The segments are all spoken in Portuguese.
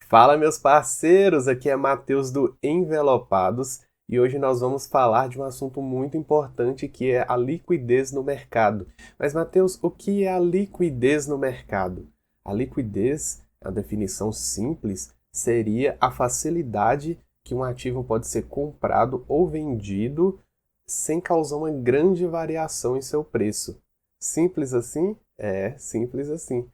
Fala, meus parceiros! Aqui é Matheus do Envelopados e hoje nós vamos falar de um assunto muito importante que é a liquidez no mercado. Mas, Matheus, o que é a liquidez no mercado? A liquidez, a definição simples, seria a facilidade que um ativo pode ser comprado ou vendido sem causar uma grande variação em seu preço. Simples assim? É, simples assim.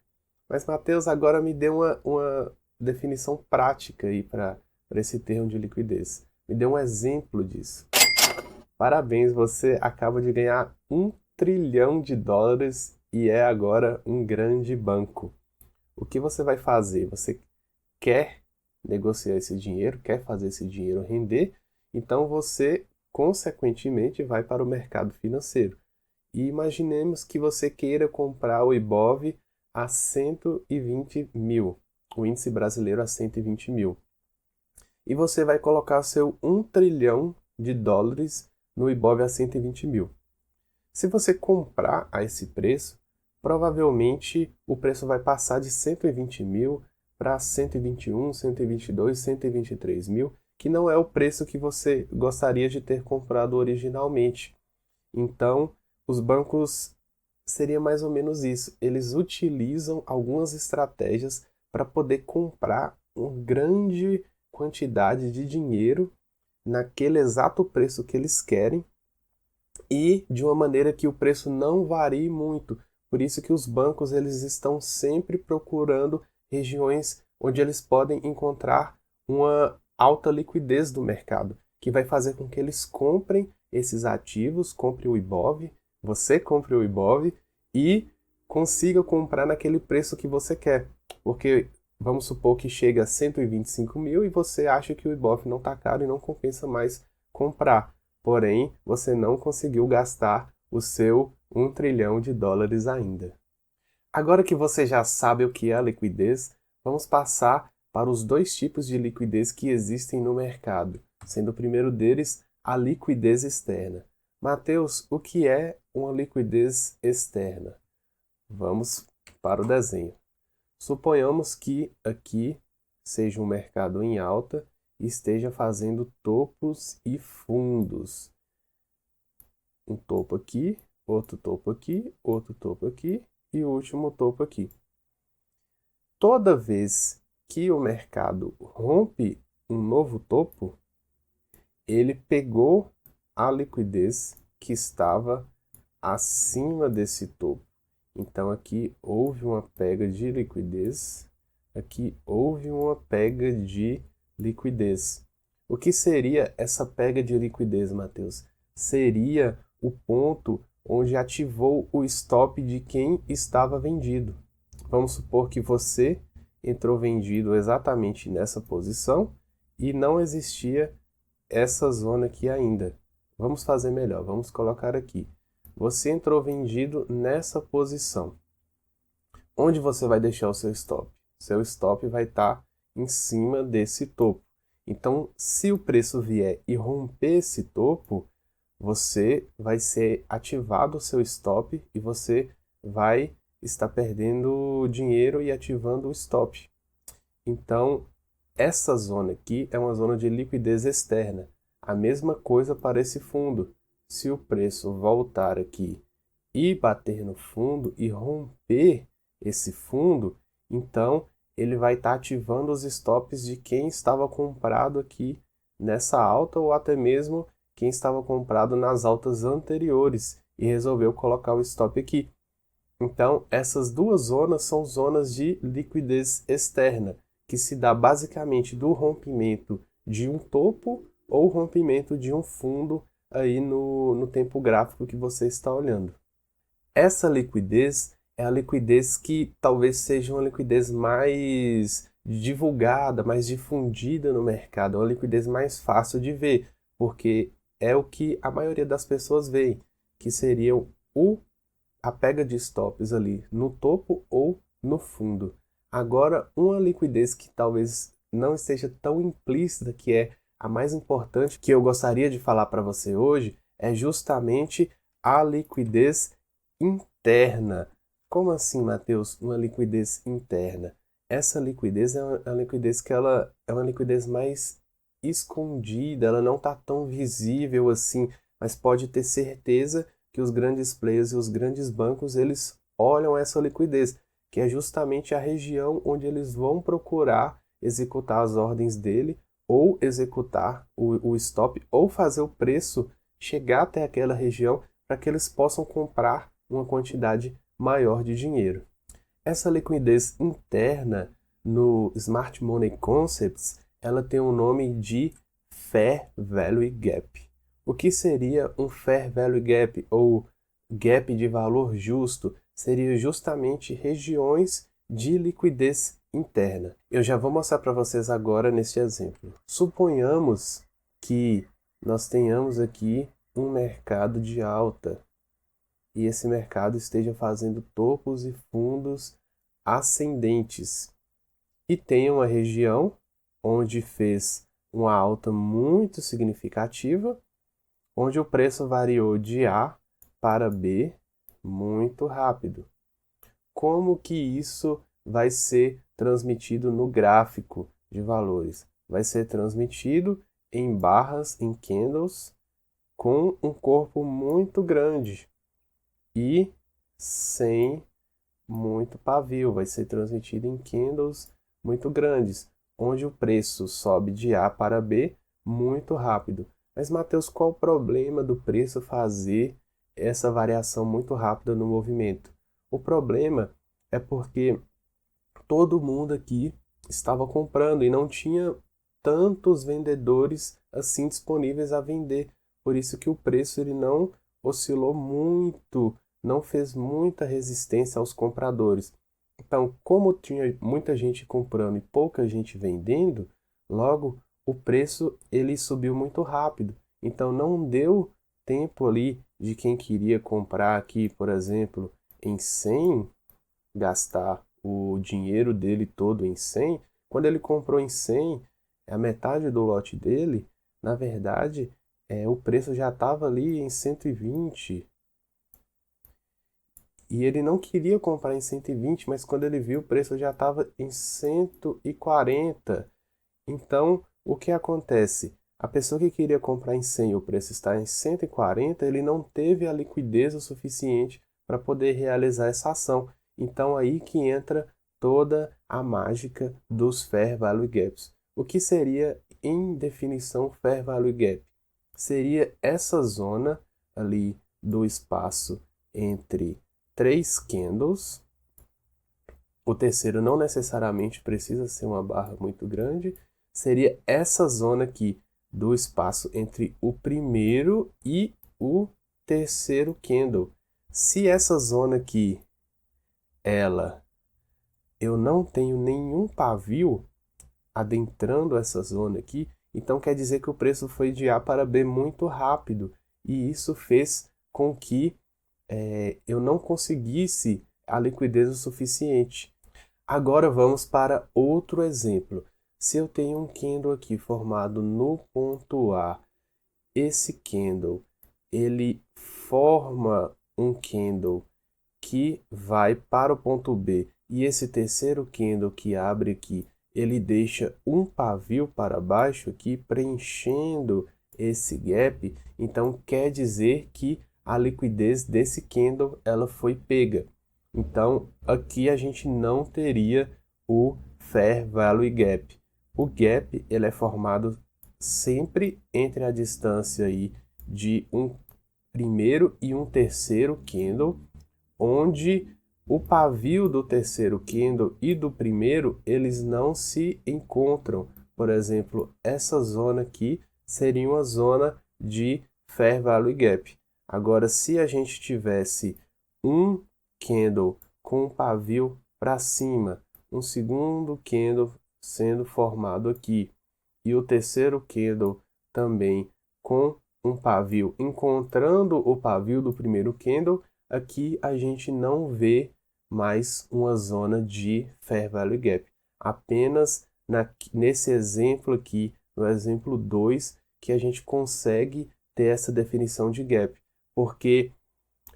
Mas, Matheus, agora me dê uma definição prática aí para esse termo de liquidez. Me dê um exemplo disso. Parabéns, você acaba de ganhar US$ 1 trilhão e é agora um grande banco. O que você vai fazer? Você quer negociar esse dinheiro, quer fazer esse dinheiro render, então você, consequentemente, vai para o mercado financeiro. E imaginemos que você queira comprar o Ibov a 120 mil, o índice brasileiro a 120 mil. E você vai colocar seu US$ 1 trilhão no Ibov a 120 mil. Se você comprar a esse preço, provavelmente o preço vai passar de 120 mil para 121, 122, 123 mil, que não é o preço que você gostaria de ter comprado originalmente. Então, os bancos seria mais ou menos isso. Eles utilizam algumas estratégias para poder comprar uma grande quantidade de dinheiro naquele exato preço que eles querem e de uma maneira que o preço não varie muito. Por isso que os bancos eles estão sempre procurando regiões onde eles podem encontrar uma alta liquidez do mercado, que vai fazer com que eles comprem esses ativos, comprem o Ibov, você compre o Ibov e consiga comprar naquele preço que você quer. Porque vamos supor que chega a 125 mil e você acha que o Ibov não está caro e não compensa mais comprar. Porém, você não conseguiu gastar o seu US$ 1 trilhão ainda. Agora que você já sabe o que é a liquidez, vamos passar para os dois tipos de liquidez que existem no mercado, sendo o primeiro deles a liquidez externa. Mateus, o que é uma liquidez externa? Vamos para o desenho. Suponhamos que aqui seja um mercado em alta e esteja fazendo topos e fundos. Um topo aqui, outro topo aqui, outro topo aqui e o último topo aqui. Toda vez que o mercado rompe um novo topo, ele pegou a liquidez que estava acima desse topo. Então aqui houve uma pega de liquidez, aqui houve uma pega de liquidez. O que seria essa pega de liquidez, Matheus? Seria o ponto onde ativou o stop de quem estava vendido. Vamos supor que você entrou vendido exatamente nessa posição e não existia essa zona aqui ainda. Vamos fazer melhor, vamos colocar aqui. Você entrou vendido nessa posição. Onde você vai deixar o seu stop? Seu stop vai estar em cima desse topo. Então, se o preço vier e romper esse topo, você vai ser ativado o seu stop e você vai estar perdendo dinheiro e ativando o stop. Então, essa zona aqui é uma zona de liquidez externa. A mesma coisa para esse fundo. Se o preço voltar aqui e bater no fundo e romper esse fundo, então ele vai estar ativando os stops de quem estava comprado aqui nessa alta ou até mesmo quem estava comprado nas altas anteriores e resolveu colocar o stop aqui. Então, essas duas zonas são zonas de liquidez externa, que se dá basicamente do rompimento de um topo ou rompimento de um fundo aí no tempo gráfico que você está olhando. Essa liquidez é a liquidez que talvez seja uma liquidez mais divulgada, mais difundida no mercado, é uma liquidez mais fácil de ver, porque é o que a maioria das pessoas vê, que seriam a pega de stops ali no topo ou no fundo. Agora, uma liquidez que talvez não esteja tão implícita, que é a mais importante que eu gostaria de falar para você hoje, é justamente a liquidez interna. Como assim, Matheus? Uma liquidez interna? essa liquidez é uma liquidez que ela é uma liquidez mais escondida, ela não está tão visível assim, mas pode ter certeza que os grandes players e os grandes bancos, eles olham essa liquidez, que é justamente a região onde eles vão procurar executar as ordens dele, ou executar o stop, ou fazer o preço chegar até aquela região para que eles possam comprar uma quantidade maior de dinheiro. Essa liquidez interna no Smart Money Concepts, ela tem o nome de Fair Value Gap. O que seria um Fair Value Gap ou gap de valor justo? Seria justamente regiões de liquidez interna. Eu já vou mostrar para vocês agora neste exemplo. Suponhamos que nós tenhamos aqui um mercado de alta e esse mercado esteja fazendo topos e fundos ascendentes e tenha uma região onde fez uma alta muito significativa, onde o preço variou de A para B muito rápido. Como que isso vai ser transmitido no gráfico de valores? Vai ser transmitido em barras, em candles, com um corpo muito grande e sem muito pavio. Vai ser transmitido em candles muito grandes, onde o preço sobe de A para B muito rápido. Mas, Matheus, qual o problema do preço fazer essa variação muito rápida no movimento? O problema é porque todo mundo aqui estava comprando e não tinha tantos vendedores assim disponíveis a vender. Por isso que o preço ele não oscilou muito, não fez muita resistência aos compradores. Então, como tinha muita gente comprando e pouca gente vendendo, logo o preço ele subiu muito rápido. Então não deu tempo ali de quem queria comprar aqui, por exemplo, em 100, gastar o dinheiro dele todo em 100. Quando ele comprou em 100, a metade do lote dele, na verdade, o preço já estava ali em 120. E ele não queria comprar em 120, mas quando ele viu o preço já estava em 140. Então, o que acontece? A pessoa que queria comprar em 100 e o preço está em 140, ele não teve a liquidez o suficiente para poder realizar essa ação. Então, aí que entra toda a mágica dos Fair Value Gaps. O que seria, em definição, Fair Value Gap? Seria essa zona ali do espaço entre 3 candles. O terceiro não necessariamente precisa ser uma barra muito grande. Seria essa zona aqui do espaço entre o primeiro e o terceiro candle. Se essa zona aqui, eu não tenho nenhum pavio adentrando essa zona aqui, então quer dizer que o preço foi de A para B muito rápido. E isso fez com que eu não conseguisse a liquidez o suficiente. Agora vamos para outro exemplo. Se eu tenho um candle aqui formado no ponto A, esse candle ele forma um candle que vai para o ponto B e esse terceiro candle que abre aqui, ele deixa um pavio para baixo aqui preenchendo esse gap, então quer dizer que a liquidez desse candle ela foi pega. Então, aqui a gente não teria o Fair Value Gap. O gap ele é formado sempre entre a distância aí de um primeiro e um terceiro candle, onde o pavio do terceiro candle e do primeiro eles não se encontram. Por exemplo, essa zona aqui seria uma zona de Fair Value Gap. Agora, se a gente tivesse um candle com um pavio para cima, um segundo candle sendo formado aqui e o terceiro candle também com um pavio encontrando o pavio do primeiro candle, aqui a gente não vê mais uma zona de Fair Value Gap. Apenas nesse exemplo aqui, no exemplo 2, que a gente consegue ter essa definição de gap. Porque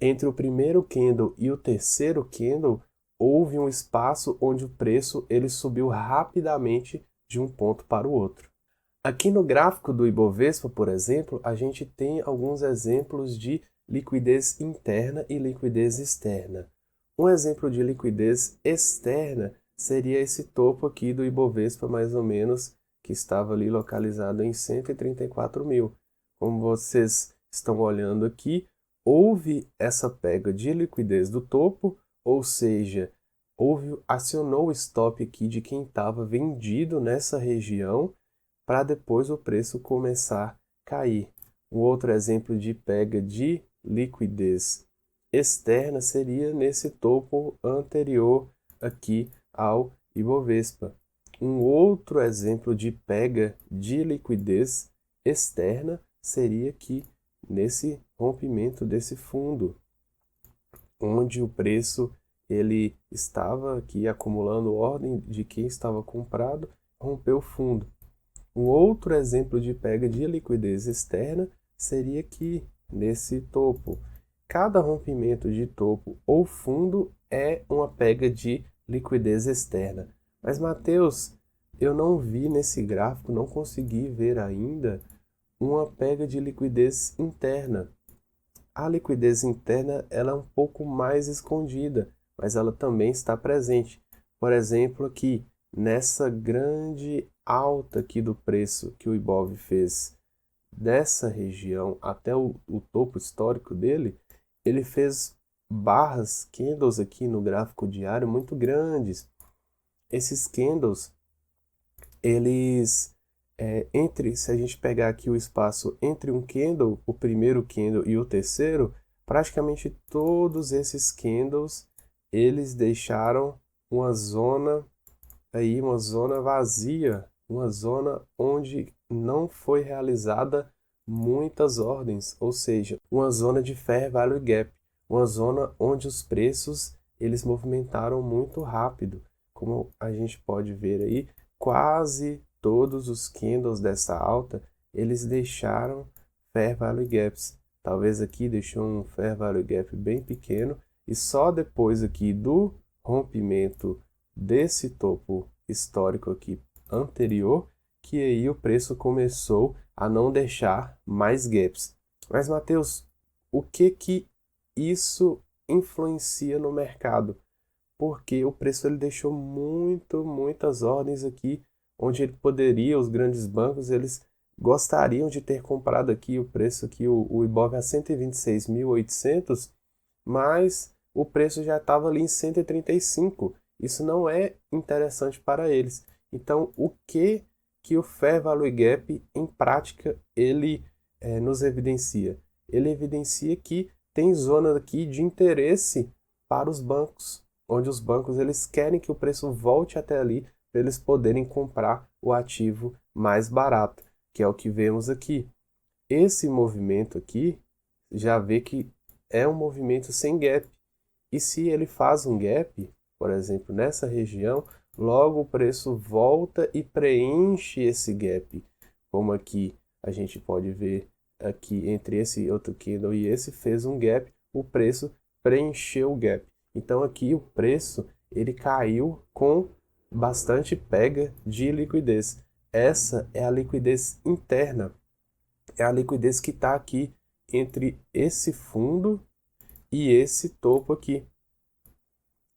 entre o primeiro candle e o terceiro candle, houve um espaço onde o preço ele subiu rapidamente de um ponto para o outro. Aqui no gráfico do Ibovespa, por exemplo, a gente tem alguns exemplos de liquidez interna e liquidez externa. Um exemplo de liquidez externa seria esse topo aqui do Ibovespa, mais ou menos, que estava ali localizado em 134 mil. Como vocês estão olhando aqui, houve essa pega de liquidez do topo, ou seja, acionou o stop aqui de quem estava vendido nessa região, para depois o preço começar a cair. Um outro exemplo de pega de liquidez externa seria nesse topo anterior aqui ao Ibovespa. Um outro exemplo de pega de liquidez externa seria aqui nesse rompimento desse fundo, onde o preço ele estava aqui acumulando ordem de quem estava comprado, rompeu o fundo. Um outro exemplo de pega de liquidez externa seria aqui, nesse topo. Cada rompimento de topo ou fundo é uma pega de liquidez externa. Mas, Matheus, eu não vi nesse gráfico, não consegui ver ainda uma pega de liquidez interna. A liquidez interna ela é um pouco mais escondida, mas ela também está presente. Por exemplo, aqui, nessa grande alta aqui do preço que o Ibov fez dessa região até o topo histórico dele, ele fez barras, candles aqui no gráfico diário muito grandes. Esses candles, eles, se a gente pegar aqui o espaço entre um candle, o primeiro candle e o terceiro, praticamente todos esses candles, eles deixaram uma zona aí, uma zona vazia, uma zona onde não foi realizada muitas ordens, ou seja, uma zona de fair value gap, uma zona onde os preços eles movimentaram muito rápido. Como a gente pode ver aí, quase todos os candles dessa alta, eles deixaram fair value gaps. Talvez aqui deixou um fair value gap bem pequeno e só depois aqui do rompimento desse topo histórico aqui anterior, que aí o preço começou a não deixar mais gaps. Mas, Matheus, o que isso influencia no mercado? Porque o preço ele deixou muitas ordens aqui, onde ele poderia, os grandes bancos, eles gostariam de ter comprado aqui o preço aqui, o Ibov a 126.800, mas o preço já estava ali em 135. Isso não é interessante para eles. Então, o que o Fair Value Gap, em prática, ele nos evidencia? Ele evidencia que tem zona aqui de interesse para os bancos, onde os bancos eles querem que o preço volte até ali para eles poderem comprar o ativo mais barato, que é o que vemos aqui. Esse movimento aqui já vê que é um movimento sem gap. E se ele faz um gap, por exemplo, nessa região, logo o preço volta e preenche esse gap. Como aqui a gente pode ver aqui entre esse outro candle e esse fez um gap, o preço preencheu o gap. Então aqui o preço ele caiu com bastante pega de liquidez. Essa é a liquidez interna. É a liquidez que está aqui entre esse fundo e esse topo aqui.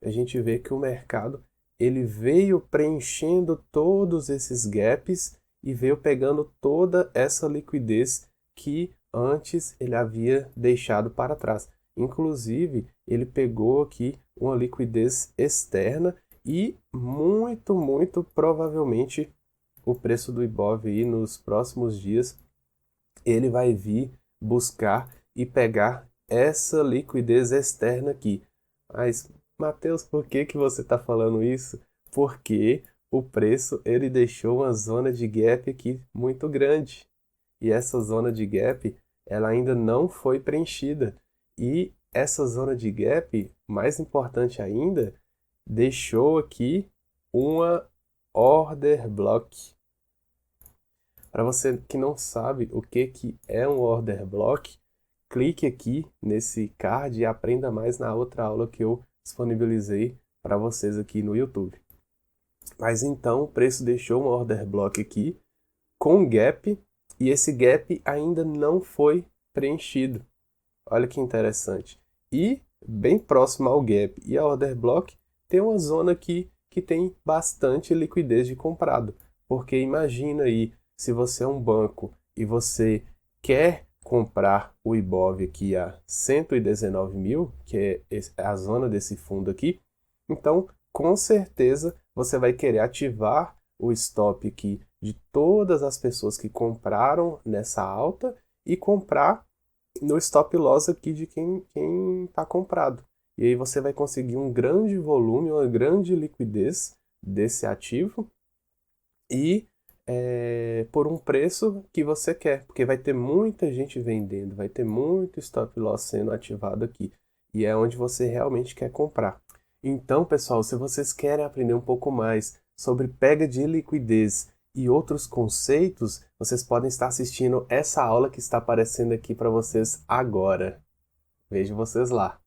A gente vê que o mercado ele veio preenchendo todos esses gaps e veio pegando toda essa liquidez que antes ele havia deixado para trás. Inclusive, ele pegou aqui uma liquidez externa e muito provavelmente o preço do Ibov aí nos próximos dias ele vai vir buscar e pegar essa liquidez externa aqui. Mas, Matheus, por que você está falando isso? Porque o preço ele deixou uma zona de gap aqui muito grande. E essa zona de gap ela ainda não foi preenchida. E essa zona de gap, mais importante ainda, deixou aqui uma order block. Para você que não sabe o que é um order block, clique aqui nesse card e aprenda mais na outra aula que eu disponibilizei para vocês aqui no YouTube. Mas então o preço deixou um order block aqui com gap e esse gap ainda não foi preenchido. Olha que interessante. E bem próximo ao gap e ao order block tem uma zona aqui que tem bastante liquidez de comprado. Porque imagina aí, se você é um banco e você quer comprar o IBOV aqui a 119 mil, que é a zona desse fundo aqui, então com certeza você vai querer ativar o stop aqui de todas as pessoas que compraram nessa alta e comprar no stop loss aqui de quem está comprado. E aí você vai conseguir um grande volume, uma grande liquidez desse ativo e por um preço que você quer, porque vai ter muita gente vendendo, vai ter muito stop loss sendo ativado aqui e é onde você realmente quer comprar. Então, pessoal, se vocês querem aprender um pouco mais sobre pega de liquidez e outros conceitos, vocês podem estar assistindo essa aula que está aparecendo aqui para vocês agora. Vejo vocês lá.